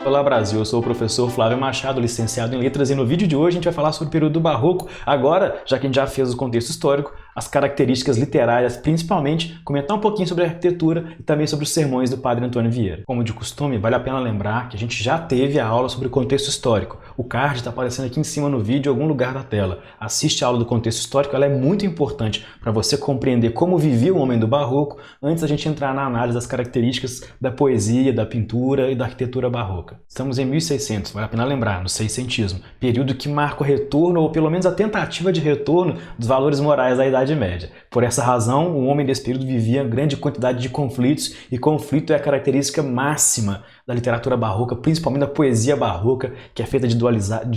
Olá Brasil, eu sou o professor Flávio Machado, licenciado em Letras, e no vídeo de hoje a gente vai falar sobre o período do Barroco. Agora, já que a gente já fez o contexto histórico, as características literárias, principalmente, comentar um pouquinho sobre a arquitetura e também sobre os sermões do Padre Antônio Vieira. Como de costume, vale a pena lembrar que a gente já teve a aula sobre o contexto histórico. O card está aparecendo aqui em cima no vídeo, em algum lugar da tela. Assiste a aula do contexto histórico, ela é muito importante para você compreender como vivia o homem do Barroco antes da gente entrar na análise das características da poesia, da pintura e da arquitetura barroca. Estamos em 1600, vale a pena lembrar, no seiscentismo, período que marca o retorno, ou pelo menos a tentativa de retorno, dos valores morais da Idade Média. Por essa razão, o homem desse período vivia grande quantidade de conflitos, e conflito é a característica máxima da literatura barroca, principalmente da poesia barroca, que é feita de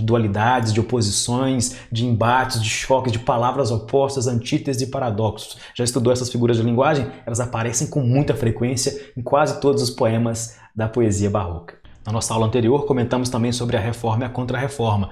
dualidades, de oposições, de embates, de choques, de palavras opostas, antíteses e paradoxos. Já estudou essas figuras de linguagem? Elas aparecem com muita frequência em quase todos os poemas da poesia barroca. Na nossa aula anterior, comentamos também sobre a Reforma e a Contra-Reforma.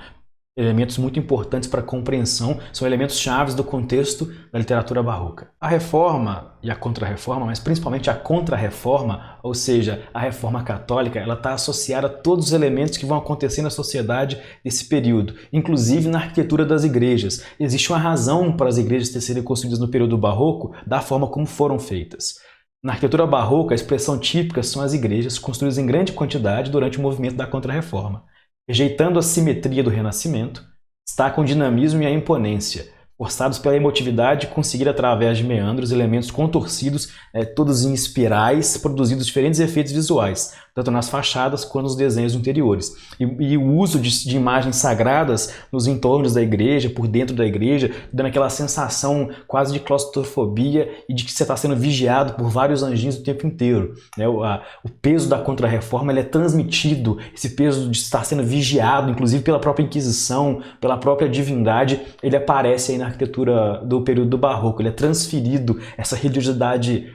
Elementos muito importantes para a compreensão, são elementos chaves do contexto da literatura barroca. A Reforma e a Contra-Reforma, mas principalmente a Contra-Reforma, ou seja, a Reforma Católica, ela está associada a todos os elementos que vão acontecer na sociedade desse período, inclusive na arquitetura das igrejas. Existe uma razão para as igrejas serem construídas no período barroco da forma como foram feitas. Na arquitetura barroca, a expressão típica são as igrejas construídas em grande quantidade durante o movimento da Contra-Reforma. Rejeitando a simetria do Renascimento, destacam o dinamismo e a imponência, forçados pela emotividade de conseguir, através de meandros, elementos contorcidos, todos em espirais, produzindo diferentes efeitos visuais, tanto nas fachadas quanto nos desenhos interiores. E o uso de imagens sagradas nos entornos da igreja, por dentro da igreja, dando aquela sensação quase de claustrofobia e de que você está sendo vigiado por vários anjinhos o tempo inteiro. O peso da Contra-Reforma ele é transmitido, esse peso de estar sendo vigiado, inclusive pela própria Inquisição, pela própria divindade, ele aparece aí na arquitetura do período do Barroco, ele é transferido, essa religiosidade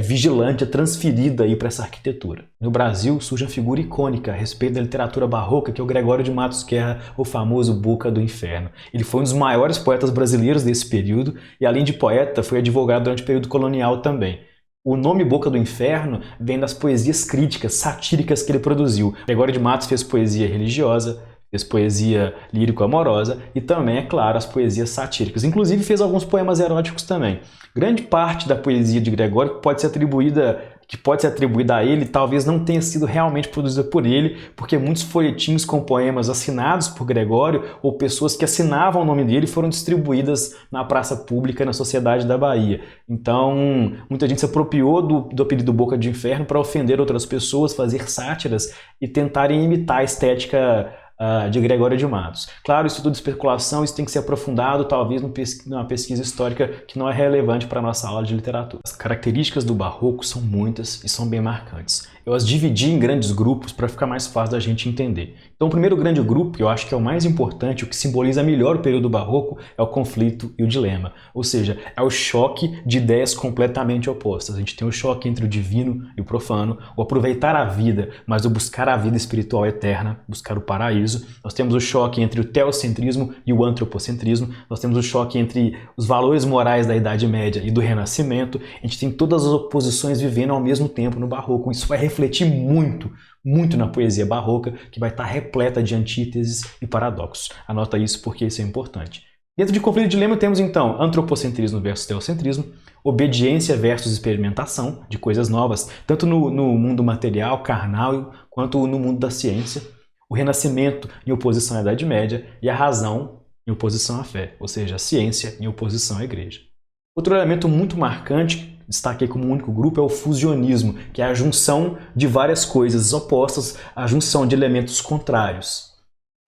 vigilante é transferida aí para essa arquitetura. No Brasil surge uma figura icônica a respeito da literatura barroca, que é o Gregório de Matos Guerra, o famoso Boca do Inferno. Ele foi um dos maiores poetas brasileiros desse período e, além de poeta, foi advogado durante o período colonial também. O nome Boca do Inferno vem das poesias críticas, satíricas que ele produziu. Gregório de Matos fez poesia religiosa, fez poesia lírico-amorosa e também, é claro, as poesias satíricas. Inclusive fez alguns poemas eróticos também. Grande parte da poesia de Gregório que pode ser atribuída a ele, talvez não tenha sido realmente produzida por ele, porque muitos folhetins com poemas assinados por Gregório ou pessoas que assinavam o nome dele foram distribuídas na praça pública na sociedade da Bahia. Então, muita gente se apropriou do apelido Boca de Inferno para ofender outras pessoas, fazer sátiras e tentarem imitar a estética de Gregório de Matos. Claro, isso tudo é especulação, isso tem que ser aprofundado, talvez numa pesquisa histórica que não é relevante para a nossa aula de literatura. As características do Barroco são muitas e são bem marcantes. Eu as dividi em grandes grupos para ficar mais fácil da gente entender. Então, o primeiro grande grupo, que eu acho que é o mais importante, o que simboliza melhor o período barroco, é o conflito e o dilema. Ou seja, é o choque de ideias completamente opostas. A gente tem o choque entre o divino e o profano, o aproveitar a vida, mas o buscar a vida espiritual eterna, buscar o paraíso. Nós temos o choque entre o teocentrismo e o antropocentrismo. Nós temos o choque entre os valores morais da Idade Média e do Renascimento. A gente tem todas as oposições vivendo ao mesmo tempo no barroco. Isso vai refletir muito na poesia barroca, que vai estar repleta de antíteses e paradoxos. Anota isso porque isso é importante. Dentro de conflito e dilema temos então antropocentrismo versus teocentrismo, obediência versus experimentação de coisas novas, tanto no mundo material, carnal, quanto no mundo da ciência, o renascimento em oposição à Idade Média e a razão em oposição à fé, ou seja, a ciência em oposição à igreja. Outro elemento muito marcante, destaquei como um único grupo, é o fusionismo, que é a junção de várias coisas opostas, a junção de elementos contrários.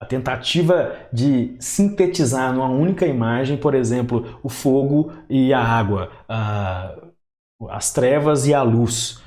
A tentativa de sintetizar numa única imagem, por exemplo, o fogo e a água, as trevas e a luz.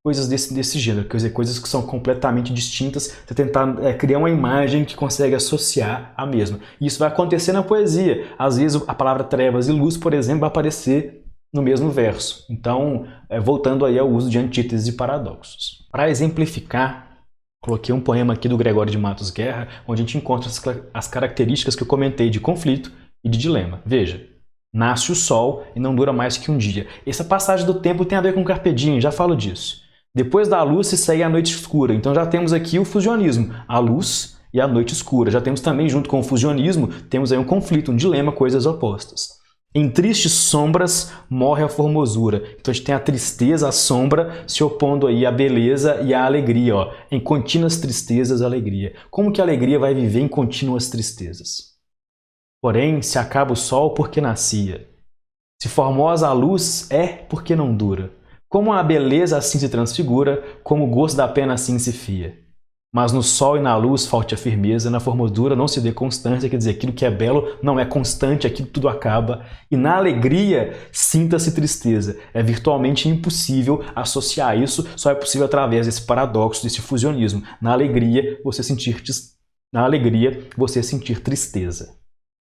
Coisas desse gênero, quer dizer, coisas que são completamente distintas, você tentar criar uma imagem que consegue associar a mesma. E isso vai acontecer na poesia. Às vezes a palavra trevas e luz, por exemplo, vai aparecer no mesmo verso. Então, voltando aí ao uso de antíteses e paradoxos. Para exemplificar, coloquei um poema aqui do Gregório de Matos Guerra, onde a gente encontra as características que eu comentei de conflito e de dilema. Veja. Nasce o sol e não dura mais que um dia. Essa passagem do tempo tem a ver com Carpe Diem, já falo disso. Depois da luz se segue a noite escura. Então já temos aqui o fusionismo, a luz e a noite escura. Já temos também, junto com o fusionismo, temos aí um conflito, um dilema, coisas opostas. Em tristes sombras morre a formosura. Então a gente tem a tristeza, a sombra, se opondo aí à beleza e à alegria. Ó. Em contínuas tristezas, alegria. Como que a alegria vai viver em contínuas tristezas? Porém, se acaba o sol, porque nascia. Se formosa a luz, é porque não dura. Como a beleza assim se transfigura, como o gosto da pena assim se fia. Mas no sol e na luz falte a firmeza, na formosura não se dê constância, quer dizer, aquilo que é belo não é constante, aquilo tudo acaba. E na alegria, sinta-se tristeza. É virtualmente impossível associar isso, só é possível através desse paradoxo, desse fusionismo. Na alegria, você sentir tristeza.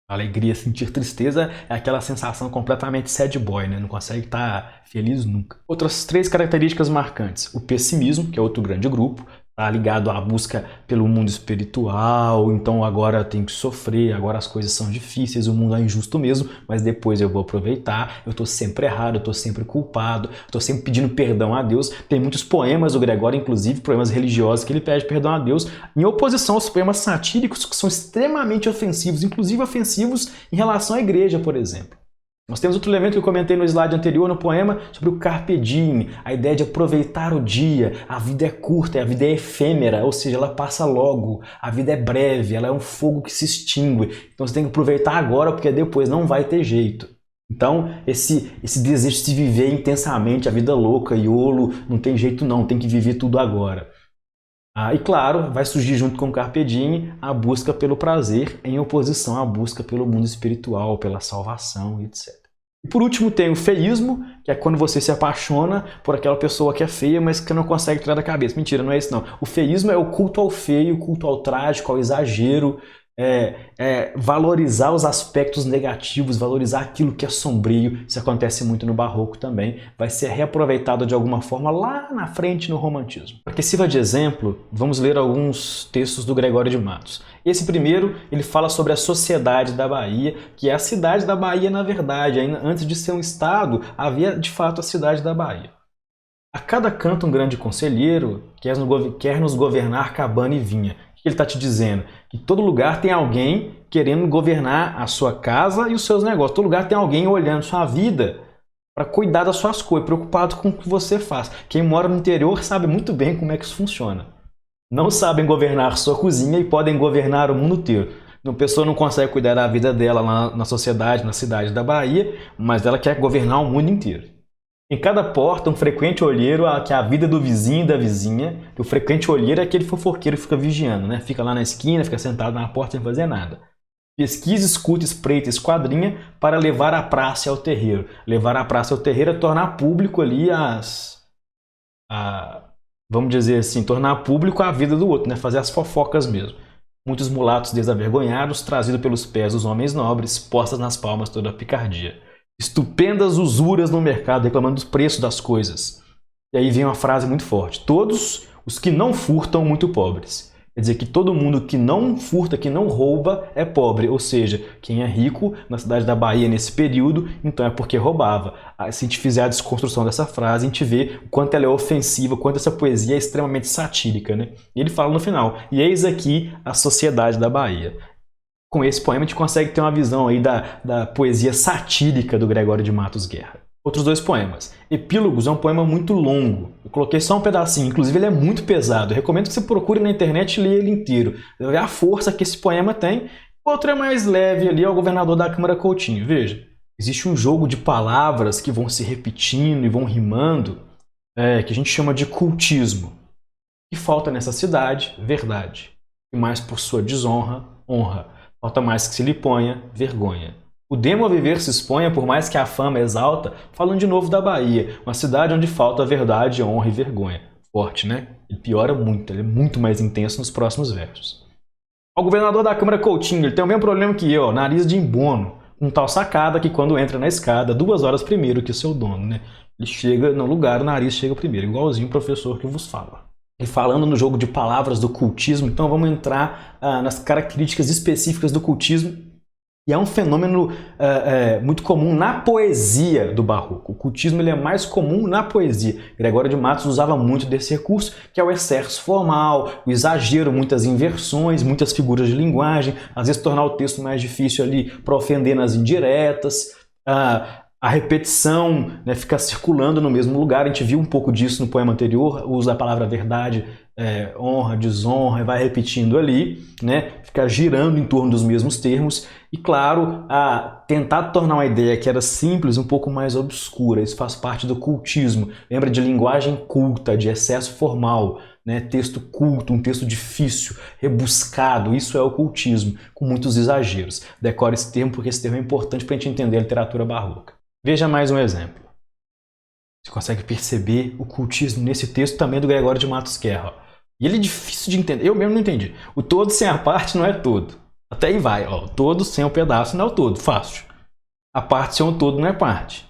A alegria, sentir tristeza é aquela sensação completamente sad boy, né? Não consegue estar feliz nunca. Outras 3 características marcantes. O pessimismo, que é outro grande grupo, está ligado à busca pelo mundo espiritual, então agora eu tenho que sofrer, agora as coisas são difíceis, o mundo é injusto mesmo, mas depois eu vou aproveitar, eu estou sempre errado, eu estou sempre culpado, estou sempre pedindo perdão a Deus. Tem muitos poemas do Gregório, inclusive poemas religiosos, que ele pede perdão a Deus, em oposição aos poemas satíricos, que são extremamente ofensivos, inclusive ofensivos em relação à igreja, por exemplo. Nós temos outro elemento que eu comentei no slide anterior, no poema, sobre o carpe diem, a ideia de aproveitar o dia. A vida é curta, a vida é efêmera, ou seja, ela passa logo, a vida é breve, ela é um fogo que se extingue. Então você tem que aproveitar agora, porque depois não vai ter jeito. Então, esse desejo de se viver intensamente, a vida louca, iolo, não tem jeito não, tem que viver tudo agora. E claro, vai surgir junto com o carpe diem a busca pelo prazer em oposição à busca pelo mundo espiritual, pela salvação, etc. E por último tem o feísmo, que é quando você se apaixona por aquela pessoa que é feia, mas que não consegue tirar da cabeça. Mentira, não é isso não. O feísmo é o culto ao feio, o culto ao trágico, ao exagero, valorizar os aspectos negativos, valorizar aquilo que é sombrio. Isso acontece muito no barroco também, vai ser reaproveitado de alguma forma lá na frente no romantismo. Para que sirva de exemplo, vamos ler alguns textos do Gregório de Matos. Esse primeiro, ele fala sobre a sociedade da Bahia, que é a cidade da Bahia na verdade. Antes de ser um estado, havia de fato a cidade da Bahia. A cada canto um grande conselheiro quer nos governar cabana e vinha. Ele está te dizendo que todo lugar tem alguém querendo governar a sua casa e os seus negócios. Todo lugar tem alguém olhando sua vida para cuidar das suas coisas, preocupado com o que você faz. Quem mora no interior sabe muito bem como é que isso funciona. Não sabem governar sua cozinha e podem governar o mundo inteiro. A pessoa não consegue cuidar da vida dela lá na sociedade, na cidade da Bahia, mas ela quer governar o mundo inteiro. Em cada porta, um frequente olheiro, que é a vida do vizinho e da vizinha. O frequente olheiro é aquele fofoqueiro que fica vigiando, né? Fica lá na esquina, fica sentado na porta sem fazer nada. Pesquisa, escuta, espreita, esquadrinha para levar a praça ao terreiro. Levar a praça ao terreiro é tornar público ali vamos dizer assim, tornar público a vida do outro, né? Fazer as fofocas mesmo. Muitos mulatos desavergonhados, trazidos pelos pés dos homens nobres, postas nas palmas toda a picardia. Estupendas usuras no mercado, reclamando dos preços das coisas. E aí vem uma frase muito forte. Todos os que não furtam, muito pobres. Quer dizer que todo mundo que não furta, que não rouba, é pobre. Ou seja, quem é rico na cidade da Bahia nesse período, então é porque roubava. Se a gente fizer a desconstrução dessa frase, a gente vê o quanto ela é ofensiva, o quanto essa poesia é extremamente satírica, né? E ele fala no final, e eis aqui a sociedade da Bahia. Com esse poema a gente consegue ter uma visão aí da poesia satírica do Gregório de Matos Guerra. Outros 2 poemas. Epílogos é um poema muito longo. Eu coloquei só um pedacinho, inclusive ele é muito pesado. Eu recomendo que você procure na internet e leia ele inteiro. Ver a força que esse poema tem. Outro é mais leve ali, é o Governador da Câmara Coutinho. Veja, existe um jogo de palavras que vão se repetindo e vão rimando, que a gente chama de cultismo. E falta nessa cidade, verdade. E mais por sua desonra, honra. Falta mais que se lhe ponha vergonha. O demo a viver se exponha, por mais que a fama exalta, falando de novo da Bahia, uma cidade onde falta verdade, honra e vergonha. Forte, né? Ele piora muito, ele é muito mais intenso nos próximos versos. O governador da Câmara Coutinho, ele tem o mesmo problema que eu, nariz de embono, com tal sacada que quando entra na escada, 2 horas primeiro que o seu dono, né? Ele chega no lugar, o nariz chega primeiro, igualzinho o professor que vos fala. E falando no jogo de palavras do cultismo, então vamos entrar nas características específicas do cultismo E é um fenômeno muito comum na poesia do Barroco. O cultismo ele é mais comum na poesia. Gregório de Matos usava muito desse recurso, que é o excesso formal, o exagero, muitas inversões, muitas figuras de linguagem, às vezes tornar o texto mais difícil ali para ofender nas indiretas. A repetição, né, fica circulando no mesmo lugar. A gente viu um pouco disso no poema anterior, usa a palavra verdade, honra, desonra, e vai repetindo ali, né, fica girando em torno dos mesmos termos. E claro, tentar tornar uma ideia que era simples um pouco mais obscura. Isso faz parte do cultismo. Lembra de linguagem culta, de excesso formal, né, texto culto, um texto difícil, rebuscado. Isso é o cultismo, com muitos exageros. Decore esse termo porque esse termo é importante para a gente entender a literatura barroca. Veja mais um exemplo. Você consegue perceber o cultismo nesse texto também do Gregório de Matos Guerra. E ele é difícil de entender. Eu mesmo não entendi. O todo sem a parte não é todo. Até aí vai. Ó. O todo sem o pedaço não é o todo. Fácil. A parte sem o todo não é parte.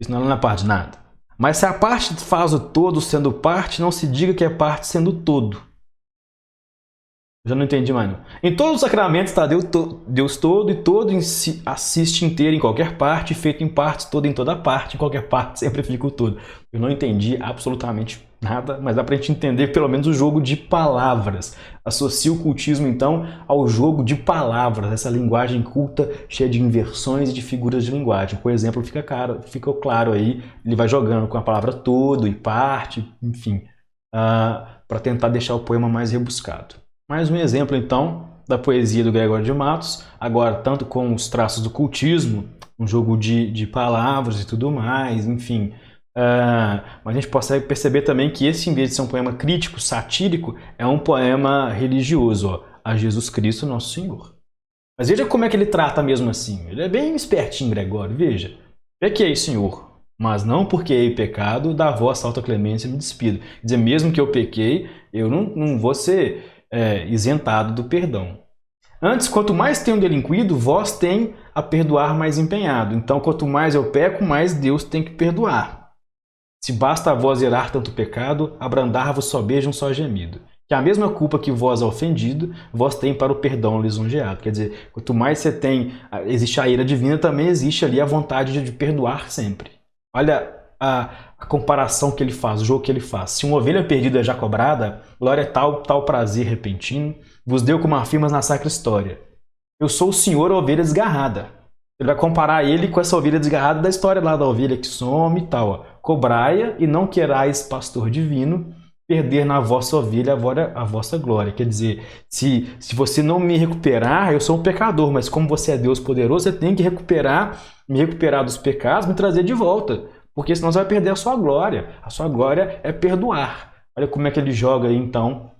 Isso não é parte de nada. Mas se a parte faz o todo sendo parte, não se diga que é parte sendo todo. Já não entendi mais não. Em todos os sacramentos está Deus todo, e todo em si assiste inteiro em qualquer parte, feito em partes, todo em toda parte, em qualquer parte sempre fica o todo. Eu não entendi absolutamente nada, mas dá pra gente entender pelo menos o jogo de palavras. Associa o cultismo então ao jogo de palavras, essa linguagem culta cheia de inversões e de figuras de linguagem. Por exemplo, fica claro aí, ele vai jogando com a palavra todo e parte, enfim, para tentar deixar o poema mais rebuscado. Mais um exemplo, então, da poesia do Gregório de Matos, agora tanto com os traços do cultismo, um jogo de palavras e tudo mais, enfim. Mas a gente consegue perceber também que esse, em vez de ser um poema crítico, satírico, é um poema religioso, ó, a Jesus Cristo Nosso Senhor. Mas veja como é que ele trata mesmo assim. Ele é bem espertinho, Gregório, veja. Pequei, Senhor, mas não porque hei pecado, da vossa alta clemência me despido. Quer dizer, mesmo que eu pequei, eu não vou ser isentado do perdão. Antes, quanto mais tenho delinquido, vós tem a perdoar mais empenhado. Então, quanto mais eu peco, mais Deus tem que perdoar. Se basta a vós irar tanto pecado, abrandar-vos só beijo um só gemido. Que a mesma culpa que vós é ofendido, vós tem para o perdão lisonjeado. Quer dizer, quanto mais você tem, existe a ira divina, também existe ali a vontade de perdoar sempre. Olha a comparação que ele faz, o jogo que ele faz. Se uma ovelha perdida é já cobrada, glória é tal prazer repentino, vos deu como afirmas na sacra história. Eu sou o Senhor, a ovelha desgarrada. Ele vai comparar ele com essa ovelha desgarrada da história lá da ovelha que some e tal. Ó. Cobrai-a e não querais, pastor divino, perder na vossa ovelha a vossa glória. Quer dizer, se você não me recuperar, eu sou um pecador, mas como você é Deus poderoso, você tem que me recuperar dos pecados, me trazer de volta. Porque senão você vai perder a sua glória. A sua glória é perdoar. Olha como é que ele joga aí, então,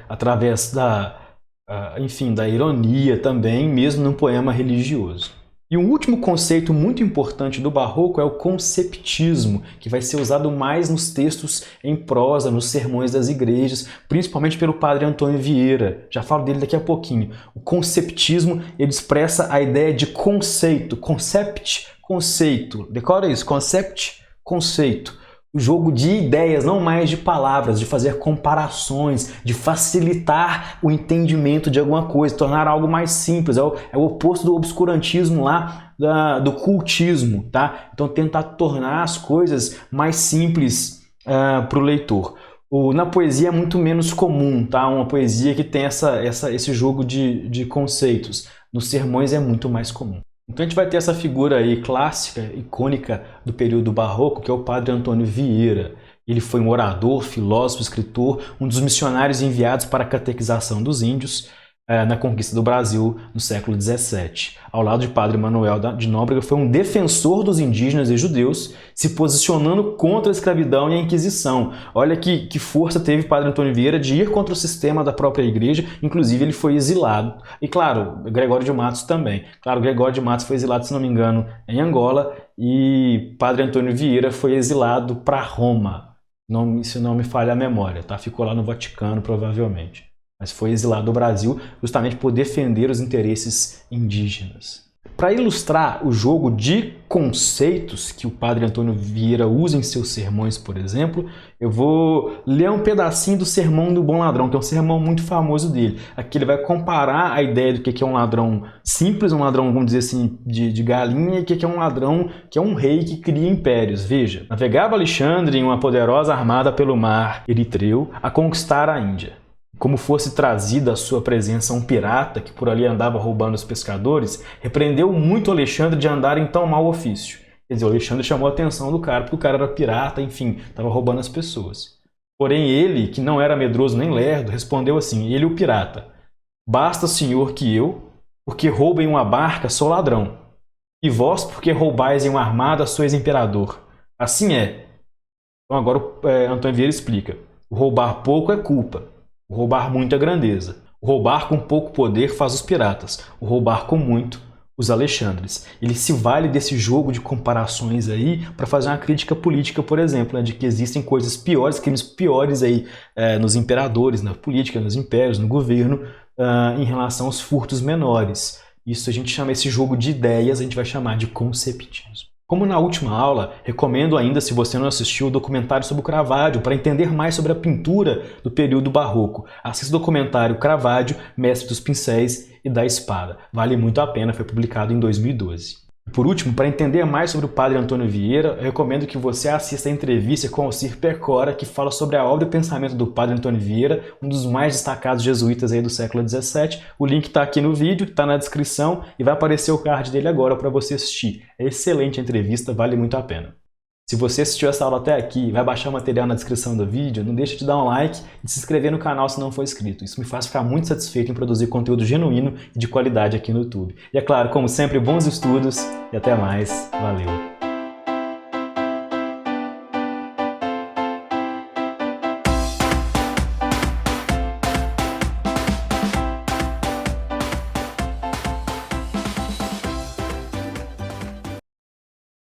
através da ironia também, mesmo num poema religioso. E um último conceito muito importante do Barroco é o conceptismo, que vai ser usado mais nos textos em prosa, nos sermões das igrejas, principalmente pelo padre Antônio Vieira. Já falo dele daqui a pouquinho. O conceptismo, ele expressa a ideia de conceito, conceito. Decora isso, concept, conceito. O jogo de ideias, não mais de palavras, de fazer comparações, de facilitar o entendimento de alguma coisa, tornar algo mais simples. É o oposto do obscurantismo lá, do cultismo, tá? Então tentar tornar as coisas mais simples para o leitor. Na poesia é muito menos comum, tá? Uma poesia que tem esse jogo de conceitos. Nos sermões é muito mais comum. Então a gente vai ter essa figura aí clássica, icônica do período barroco, que é o padre Antônio Vieira. Ele foi um orador, filósofo, escritor, um dos missionários enviados para a catequização dos índios na conquista do Brasil no século XVII. Ao lado de padre Manuel de Nóbrega, foi um defensor dos indígenas e judeus, se posicionando contra a escravidão e a Inquisição. Olha que força teve padre Antônio Vieira de ir contra o sistema da própria igreja, inclusive ele foi exilado. E claro, Gregório de Matos também. Claro, Gregório de Matos foi exilado, se não me engano, em Angola, e padre Antônio Vieira foi exilado para Roma. Se não me falha a memória, tá? Ficou lá no Vaticano, provavelmente. Mas foi exilado do Brasil justamente por defender os interesses indígenas. Para ilustrar o jogo de conceitos que o Padre Antônio Vieira usa em seus sermões, por exemplo, eu vou ler um pedacinho do Sermão do Bom Ladrão, que é um sermão muito famoso dele. Aqui ele vai comparar a ideia do que é um ladrão simples, um ladrão, vamos dizer assim, de galinha, e o que é um ladrão que é um rei que cria impérios. Veja, navegava Alexandre em uma poderosa armada pelo mar Eritreu a conquistar a Índia. Como fosse trazida à sua presença um pirata que por ali andava roubando os pescadores, repreendeu muito Alexandre de andar em tão mau ofício. Quer dizer, o Alexandre chamou a atenção do cara, porque o cara era pirata, enfim, estava roubando as pessoas. Porém ele, que não era medroso nem lerdo, respondeu assim, ele o pirata, basta, senhor, que eu, porque roubo em uma barca, sou ladrão, e vós, porque roubais em uma armada, sois imperador. Assim é. Então agora Antônio Vieira explica, o roubar pouco é culpa. O roubar muito é grandeza. O roubar com pouco poder faz os piratas. O roubar com muito, os Alexandres. Ele se vale desse jogo de comparações aí para fazer uma crítica política, por exemplo, né, de que existem coisas piores, crimes piores aí nos imperadores, na política, nos impérios, no governo, em relação aos furtos menores. Isso a gente chama, esse jogo de ideias, a gente vai chamar de conceptismo. Como na última aula, recomendo ainda, se você não assistiu, o documentário sobre o Caravaggio, para entender mais sobre a pintura do período barroco. Assista o documentário Caravaggio, Mestre dos Pincéis e da Espada. Vale muito a pena, foi publicado em 2012. Por último, para entender mais sobre o Padre Antônio Vieira, eu recomendo que você assista a entrevista com Alcir Percora, que fala sobre a obra e pensamento do Padre Antônio Vieira, um dos mais destacados jesuítas aí do século XVII. O link está aqui no vídeo, está na descrição e vai aparecer o card dele agora para você assistir. É excelente a entrevista, vale muito a pena. Se você assistiu essa aula até aqui, vai baixar o material na descrição do vídeo, não deixa de dar um like e se inscrever no canal se não for inscrito. Isso me faz ficar muito satisfeito em produzir conteúdo genuíno e de qualidade aqui no YouTube. E é claro, como sempre, bons estudos e até mais. Valeu!